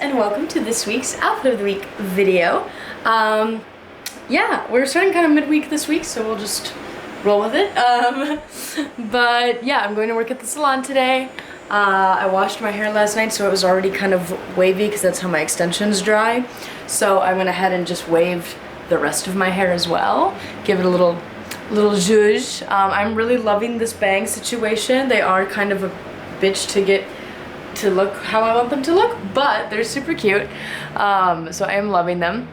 And welcome to this week's Outfit of the Week video. Yeah, we're starting kind of midweek this week, so we'll just roll with it. But yeah, I'm going to work at the salon today. I washed my hair last night, so it was already kind of wavy because that's how my extensions dry. So I went ahead and just waved the rest of my hair as well. Give it a little zhuzh. I'm really loving this bang situation. They are kind of a bitch to get to look how I want them to look, but they're super cute. So I am loving them.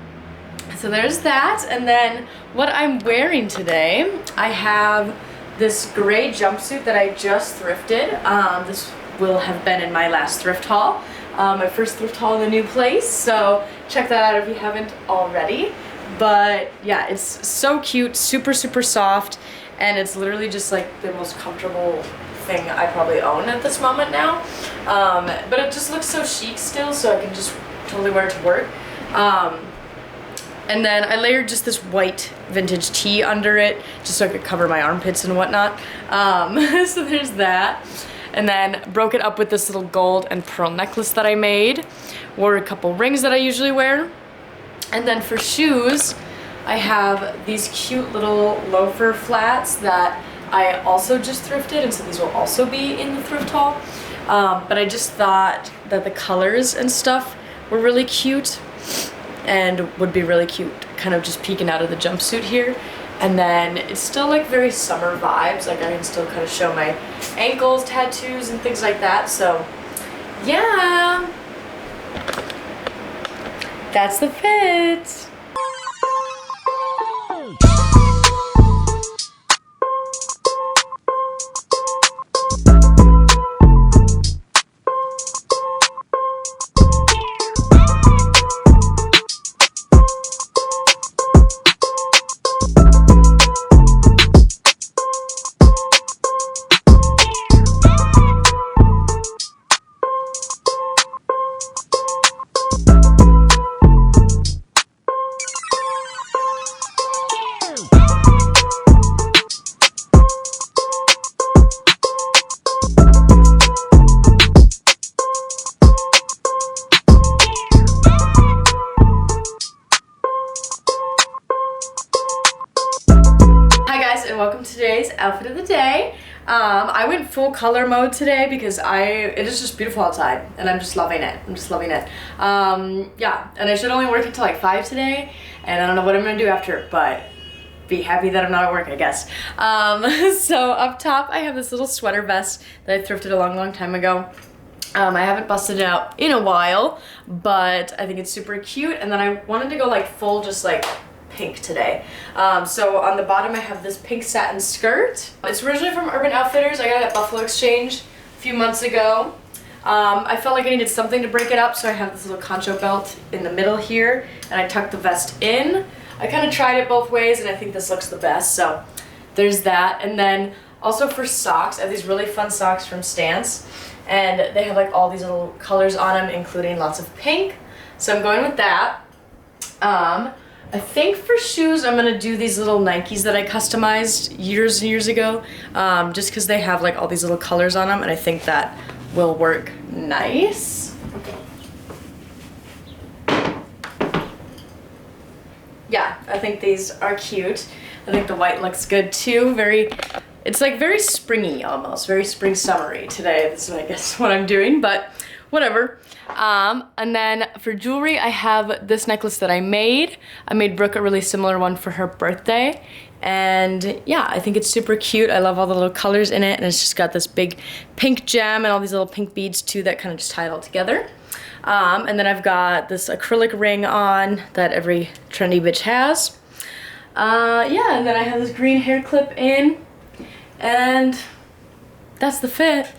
So there's that. And then what I'm wearing today, I have this gray jumpsuit that I just thrifted. This will have been in my last thrift haul, my first thrift haul in the new place, so check that out if you haven't already. But yeah, it's so cute, super soft, and it's literally just like the most comfortable thing I probably own at this moment now. But it just looks so chic still, so I can just totally wear it to work. And then I layered just this white vintage tee under it, just so I could cover my armpits and whatnot. So there's that. And then broke it up with this little gold and pearl necklace that I made. Wore a couple rings that I usually wear. And then for shoes, I have these cute little loafer flats that I also just thrifted, and so these will also be in the thrift haul. But I just thought that the colors and stuff were really cute and would be really cute kind of just peeking out of the jumpsuit here. And then it's still like very summer vibes, like I can still kind of show my ankles, tattoos, and things like that. So yeah, that's the fit. Welcome to today's outfit of the day. I went full color mode today because it is just beautiful outside and I'm just loving it. Yeah, and I should only work until like 5 today, and I don't know what I'm gonna do after, but be happy that I'm not at work, I guess. So up top I have this little sweater vest that I thrifted a long time ago. I haven't busted it out in a while, but I think it's super cute. And then I wanted to go like full just like pink today. So on the bottom I have this pink satin skirt. It's originally from Urban Outfitters. I got it at Buffalo Exchange a few months ago. I felt like I needed something to break it up, so I have this little concho belt in the middle here, and I tucked the vest in. I kind of tried it both ways, and I think this looks the best, so there's that. And then also for socks, I have these really fun socks from Stance, and they have like all these little colors on them, including lots of pink, so I'm going with that. I think for shoes, I'm gonna do these little Nikes that I customized years and years ago, just because they have like all these little colors on them, and I think that will work nice. Yeah, I think these are cute. I think the white looks good too. It's like very springy almost, very spring summery today. This is I guess what I'm doing, but whatever. And then for jewelry, I have this necklace that I made. I made Brooke a really similar one for her birthday. And yeah, I think it's super cute. I love all the little colors in it, and it's just got this big pink gem and all these little pink beads too that kind of just tie it all together. And then I've got this acrylic ring on that every trendy bitch has. Yeah, and then I have this green hair clip in, and that's the fit.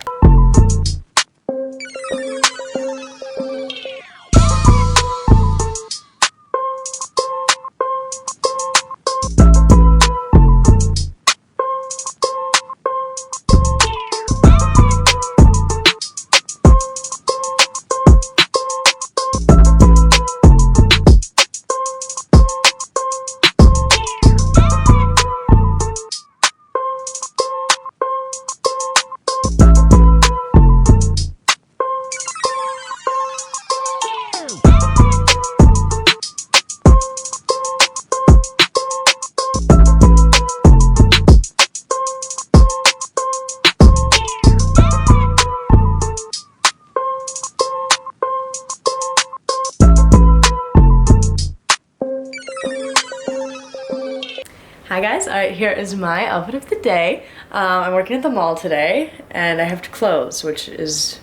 Hi guys, alright, here is my outfit of the day. I'm working at the mall today and I have to close, which is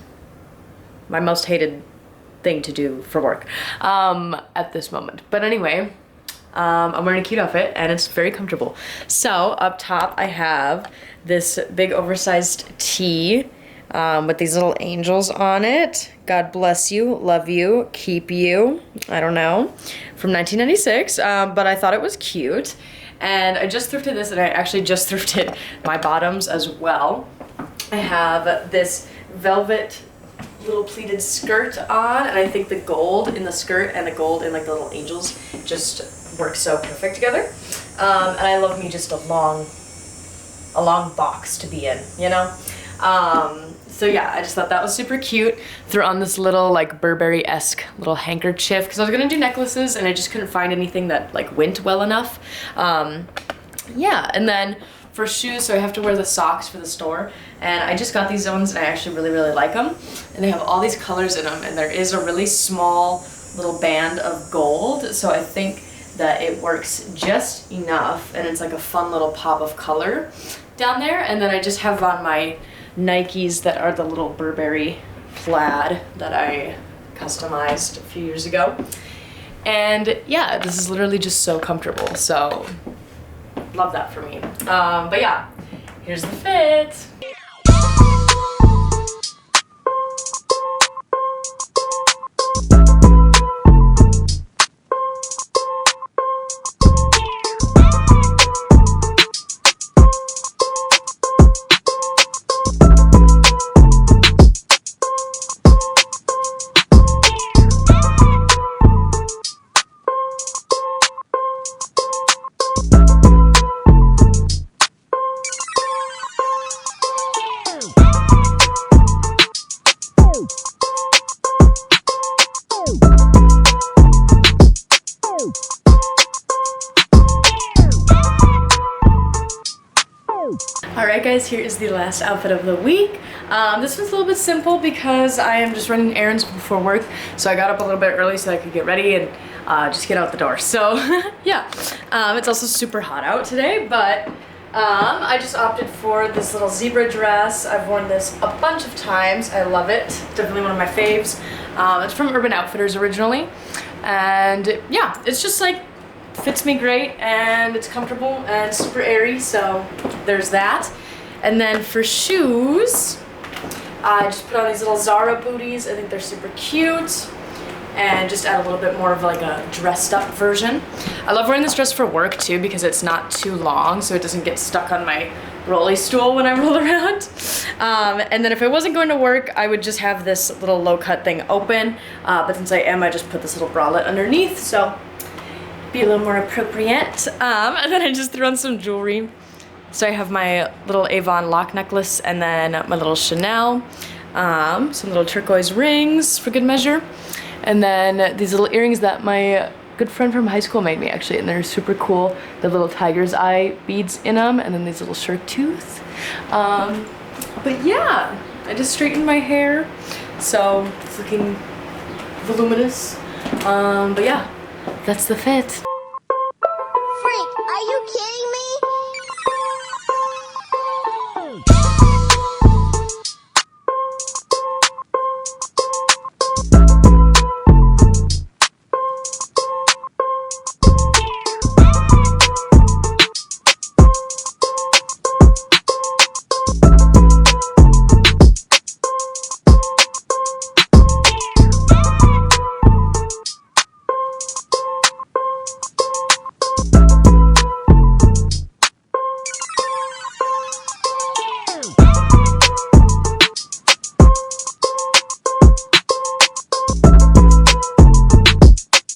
my most hated thing to do for work at this moment. But anyway, I'm wearing a cute outfit and it's very comfortable. So up top I have this big oversized tee with these little angels on it. God bless you, love you, keep you. I don't know, from 1996, but I thought it was cute. And I just thrifted this, and I actually just thrifted my bottoms as well. I have this velvet little pleated skirt on, and I think the gold in the skirt and the gold in like the little angels just work so perfect together. And I love me just a long box to be in, you know? So yeah, I just thought that was super cute. Threw on this little like Burberry-esque little handkerchief because I was gonna do necklaces and I just couldn't find anything that like went well enough. Yeah, and then for shoes, so I have to wear the socks for the store, and I just got these ones and I actually really like them. And they have all these colors in them, and there is a really small little band of gold, so I think that it works just enough, and it's like a fun little pop of color down there. And then I just have on my Nikes that are the little Burberry plaid that I customized a few years ago. And yeah, this is literally just so comfortable, so love that for me. But yeah, here's the fit. Alright guys, here is the last outfit of the week. This one's a little bit simple because I am just running errands before work, so I got up a little bit early so I could get ready and just get out the door. So yeah, it's also super hot out today, but I just opted for this little zebra dress. I've worn this a bunch of times. I love it. Definitely one of my faves. It's from Urban Outfitters originally, and yeah, it's just like fits me great and it's comfortable and super airy, so there's that. And then for shoes, I just put on these little Zara booties. I think they're super cute, and just add a little bit more of like a dressed up version. I love wearing this dress for work too because it's not too long, so it doesn't get stuck on my rolly stool when I roll around. And then if I wasn't going to work, I would just have this little low cut thing open, but since I am, I just put this little bralette underneath, so be a little more appropriate. And then I just threw on some jewelry. So I have my little Avon lock necklace, and then my little Chanel, some little turquoise rings for good measure, and then these little earrings that my good friend from high school made me actually, and they're super cool. The little tiger's eye beads in them, and then these little shark tooth. But yeah, I just straightened my hair, so it's looking voluminous. But yeah, that's the fit.